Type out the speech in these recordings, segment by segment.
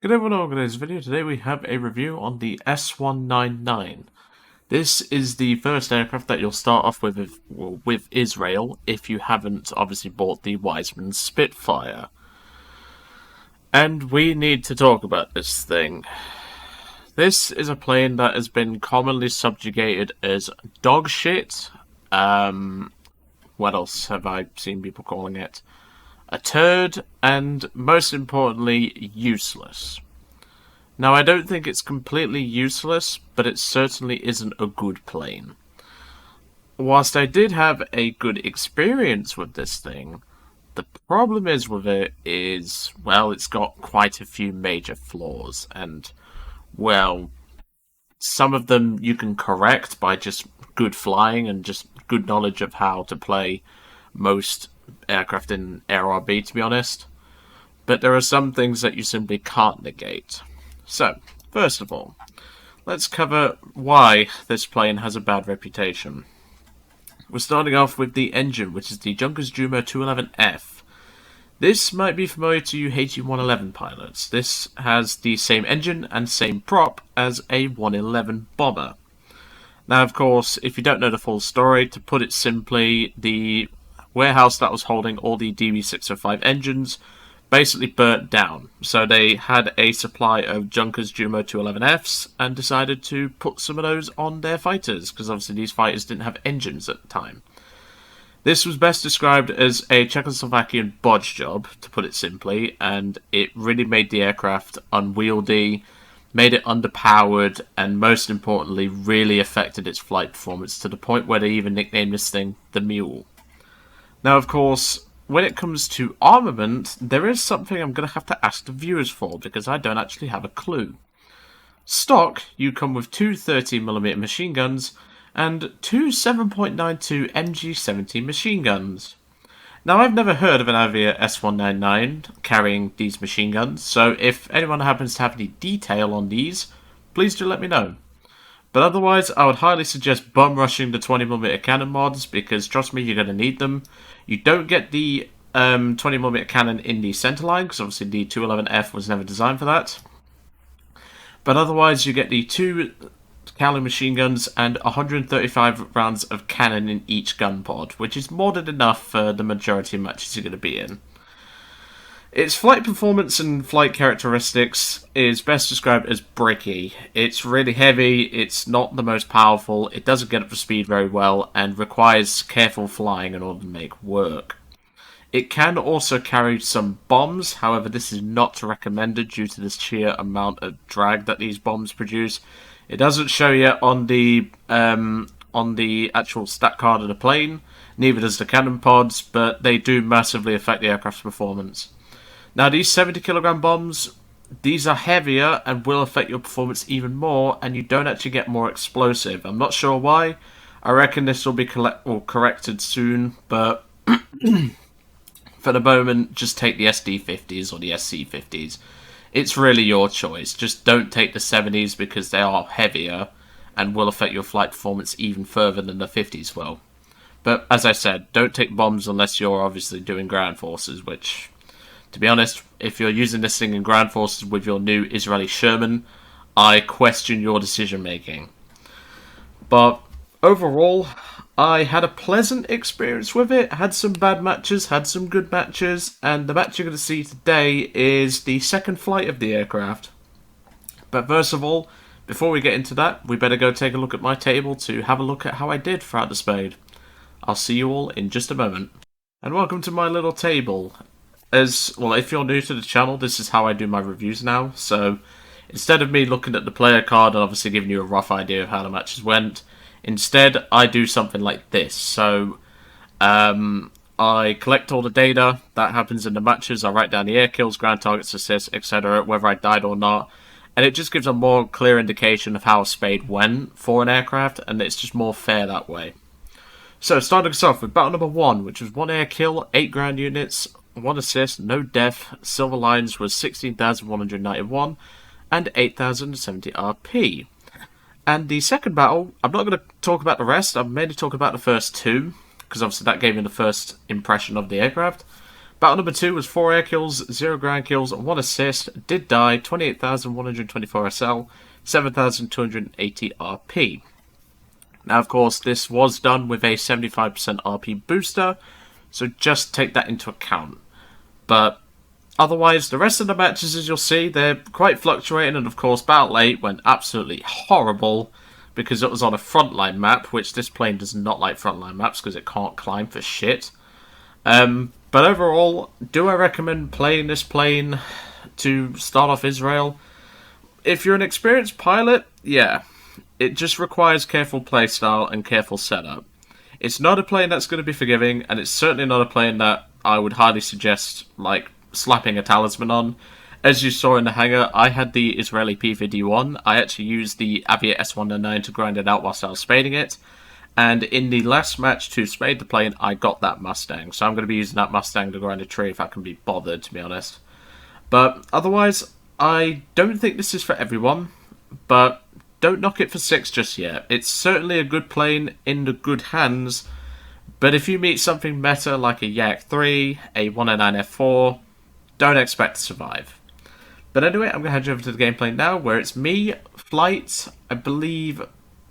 Good day everyone, in this video today we have a review on the S-199. This is the first aircraft that you'll start off with Israel if you haven't obviously bought the Wiseman Spitfire. And we need to talk about this thing. This is a plane that has been commonly subjugated as dog shit. What else have I seen people calling it? A turd, and most importantly, useless. Now, I don't think it's completely useless, but it certainly isn't a good plane. Whilst I did have a good experience with this thing, the problem is with it is, well, it's got quite a few major flaws, and, well, some of them you can correct by just good flying and just good knowledge of how to play most aircraft in ARB, to be honest. But there are some things that you simply can't negate. So, first of all, let's cover why this plane has a bad reputation. We're starting off with the engine, which is the Junkers Jumo 211F. This might be familiar to you HE-111 pilots. This has the same engine and same prop as a 111 bomber. Now, of course, if you don't know the full story, to put it simply, the warehouse that was holding all the DB605 engines basically burnt down. So they had a supply of Junkers Jumo 211Fs and decided to put some of those on their fighters, because obviously these fighters didn't have engines at the time. This was best described as a Czechoslovakian bodge job, to put it simply, and it really made the aircraft unwieldy, made it underpowered, and most importantly, really affected its flight performance to the point where they even nicknamed this thing the Mule. Now, of course, when it comes to armament, there is something I'm going to have to ask the viewers for, because I don't actually have a clue. Stock, you come with two 30mm machine guns and two 7.92 MG-70 machine guns. Now, I've never heard of an Avia S-199 carrying these machine guns, so if anyone happens to have any detail on these, please do let me know. But otherwise, I would highly suggest bum rushing the 20mm cannon mods, because trust me, you're going to need them. You don't get the 20mm cannon in the centerline, because obviously the 211F was never designed for that. But otherwise, you get the two Cali machine guns and 135 rounds of cannon in each gun pod, which is more than enough for the majority of matches you're going to be in. Its flight performance and flight characteristics is best described as bricky. It's really heavy, it's not the most powerful, it doesn't get up to speed very well, and requires careful flying in order to make work. It can also carry some bombs, however this is not recommended due to the sheer amount of drag that these bombs produce. It doesn't show yet on the actual stat card of the plane, neither does the cannon pods, but they do massively affect the aircraft's performance. Now, these 70kg bombs, these are heavier and will affect your performance even more, and you don't actually get more explosive. I'm not sure why. I reckon this will be corrected soon, but for the moment, just take the SD50s or the SC50s. It's really your choice. Just don't take the 70s because they are heavier and will affect your flight performance even further than the 50s will. But as I said, don't take bombs unless you're obviously doing ground forces, which, to be honest, if you're using this thing in ground forces with your new Israeli Sherman, I question your decision making. But overall, I had a pleasant experience with it. Had some bad matches, had some good matches, and the match you're going to see today is the second flight of the aircraft. But first of all, before we get into that, we better go take a look at my table to have a look at how I did throughout the Spade. I'll see you all in just a moment. And welcome to my little table. Well, if you're new to the channel, this is how I do my reviews now. So, instead of me looking at the player card and obviously giving you a rough idea of how the matches went, instead I do something like this. So, I collect all the data that happens in the matches. I write down the air kills, ground targets, assists, etc., whether I died or not. And it just gives a more clear indication of how a Spade went for an aircraft, and it's just more fair that way. So, starting us off with battle number 1, which was 1 air kill, 8 ground units, 1 assist, no death. Silver lines was 16,191 and 8,070 RP. And the second battle, I'm not going to talk about the rest, I'm mainly talking about the first two, because obviously that gave me the first impression of the aircraft. Battle number 2 was 4 air kills, 0 ground kills, and 1 assist. Did die, 28,124 SL, 7,280 RP. Now, of course, this was done with a 75% RP booster, so just take that into account. But otherwise, the rest of the matches, as you'll see, they're quite fluctuating, and of course, Battle 8 went absolutely horrible because it was on a frontline map, which this plane does not like frontline maps because it can't climb for shit. But overall, do I recommend playing this plane to start off Israel? If you're an experienced pilot, yeah. It just requires careful playstyle and careful setup. It's not a plane that's going to be forgiving, and it's certainly not a plane that I would highly suggest, like, slapping a talisman on. As you saw in the hangar, I had the Israeli P-51. I actually used the Aviator S-199 to grind it out whilst I was spading it. And in the last match to spade the plane, I got that Mustang. So I'm going to be using that Mustang to grind a tree if I can be bothered, to be honest. But otherwise, I don't think this is for everyone. But don't knock it for 6 just yet. It's certainly a good plane in the good hands. But if you meet something better like a Yak 3, a 109F4, don't expect to survive. But anyway, I'm going to head you over to the gameplay now, where it's me, Flight, I believe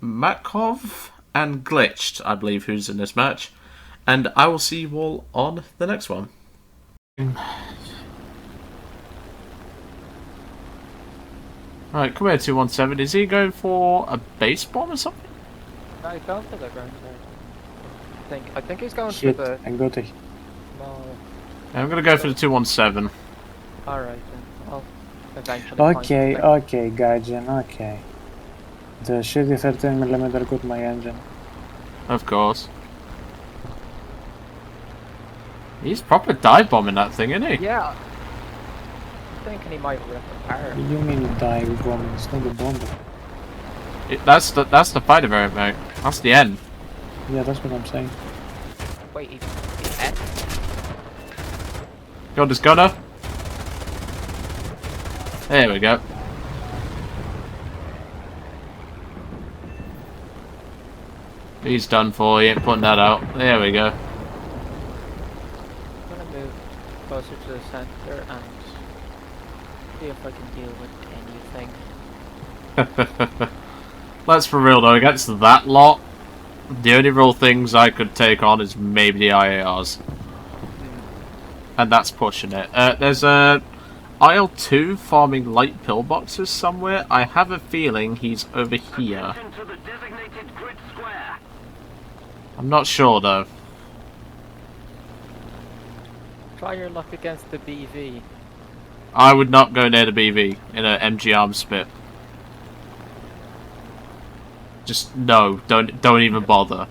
Makov, and Glitched, I believe, who's in this match. And I will see you all on the next one. Alright, come here, 217. Is he going for a base bomb or something? No, he's going for the ground there. I think he's going Shit, for the... I got it. No. Yeah, I'm going to go for the 217. Alright then. I'll eventually Okay, find okay, Gaijin, okay. The shitty 13mm got my engine. Of course. He's proper dive bombing that thing, isn't he? Yeah. I'm thinking he might rip it apart. You mean dive bomb? It's not a bomber. That's the fighter variant, mate. That's the end. Yeah, that's what I'm saying. Wait, he's dead? Got this gunner. There we go. He's done for, he ain't putting that out. There we go. I'm gonna move closer to the center and see if I can deal with anything. Let's for real though, against that lot, the only real things I could take on is maybe the IARs. And that's pushing it. There's a IL-2 farming light pillboxes somewhere. I have a feeling he's over here. I'm not sure though. Try your luck against the BV. I would not go near the BV in a MG arm spit. Just no, don't even bother.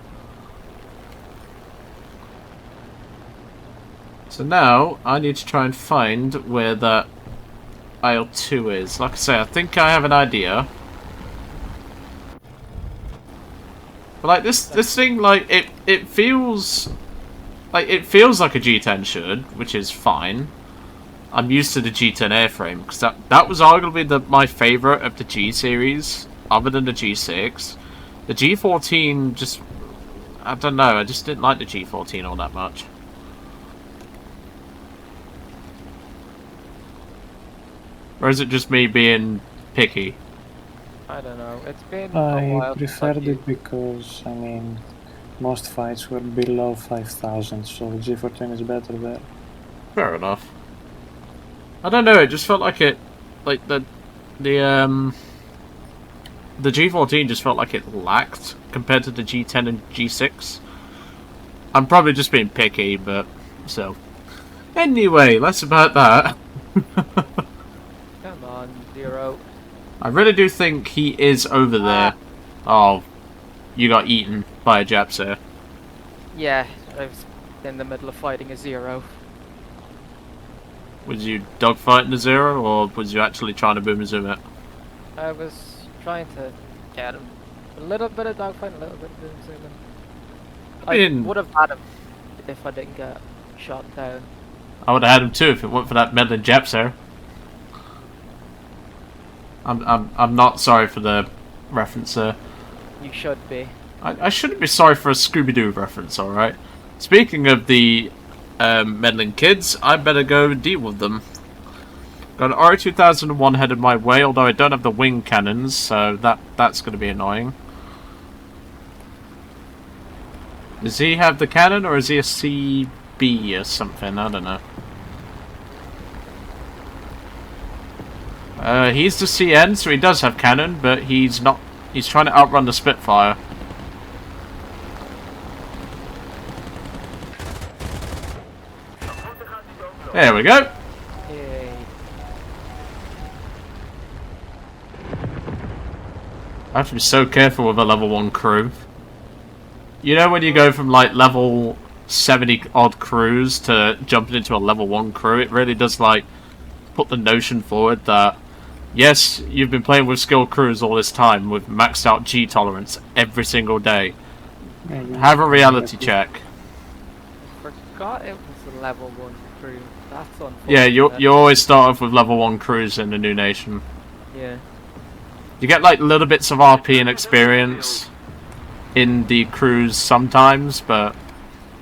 So now I need to try and find where that IL-2 is. Like I say, I think I have an idea. But like this thing, like it feels like a G10 should, which is fine. I'm used to the G10 airframe because that was arguably my favorite of the G series, other than the G6. The G14 just, I don't know, I just didn't like the G14 all that much. Or is it just me being picky? I don't know. It's been a while. I preferred it because, I mean, most fights were below 5,000, so G14 is better there. Fair enough. I don't know, it just felt like it, like the G14 just felt like it lacked compared to the G10 and G6. I'm probably just being picky, but so. Anyway, less about that. Come on, Zero. I really do think he is over there. Oh, you got eaten by a Jap, sir. Yeah, I was in the middle of fighting a Zero. Was you dogfighting the Zero, or was you actually trying to boom and zoom it? I was trying to get him. A little bit of dogfighting, a little bit of boom zooming. I would have had him if I didn't get shot down. I would have had him too if it weren't for that meddling Jap, sir. I'm not sorry for the reference, sir. You should be. I shouldn't be sorry for a Scooby-Doo reference, alright? Speaking of the meddling kids, I better go deal with them. Got an R2001 headed my way, although I don't have the wing cannons, so that's going to be annoying. Does he have the cannon, or is he a CB or something? I don't know. He's the CN, so he does have cannon, but he's not. He's trying to outrun the Spitfire. There we go. Yay. I have to be so careful with a level 1 crew. You know when you go from like level 70 odd crews to jumping into a level 1 crew, it really does like put the notion forward that yes, you've been playing with skilled crews all this time with maxed out G tolerance every single day. Have a reality check. Forgot it was a level 1 crew. That's unfortunate. Yeah, you always start off with level 1 crews in the new nation. Yeah. You get like little bits of RP and experience in the crews sometimes, but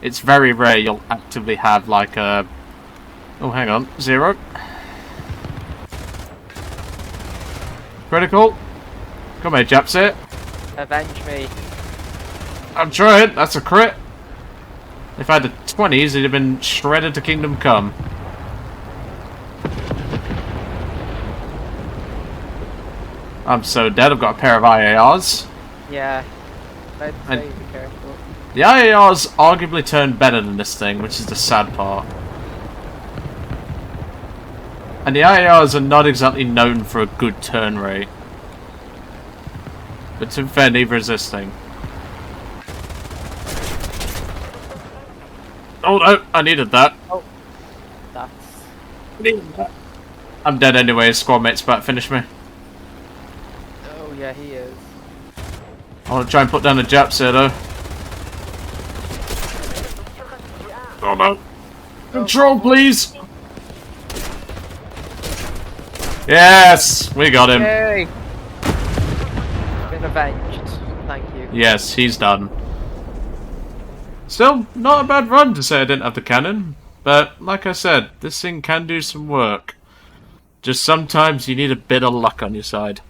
it's very rare you'll actively have like a... Oh, hang on. 0. Critical. Come here, Japsit. Avenge me. I'm trying. That's a crit. If I had the 20s, it'd have been shredded to Kingdom Come. I'm so dead. I've got a pair of IARs. Yeah. I'd say be careful. The IARs arguably turn better than this thing, which is the sad part. And the IARs are not exactly known for a good turn rate. But to be fair, neither is this thing. Oh no, I needed that. Oh. That's... I'm dead anyway, his squad mate's about to finish me. Oh yeah, he is. I want to try and put down the Japs here though. Oh no. Control please! Yes! We got him. Yay! Been avenged. Thank you. Yes, he's done. Still, not a bad run to say I didn't have the cannon. But, like I said, this thing can do some work. Just sometimes you need a bit of luck on your side.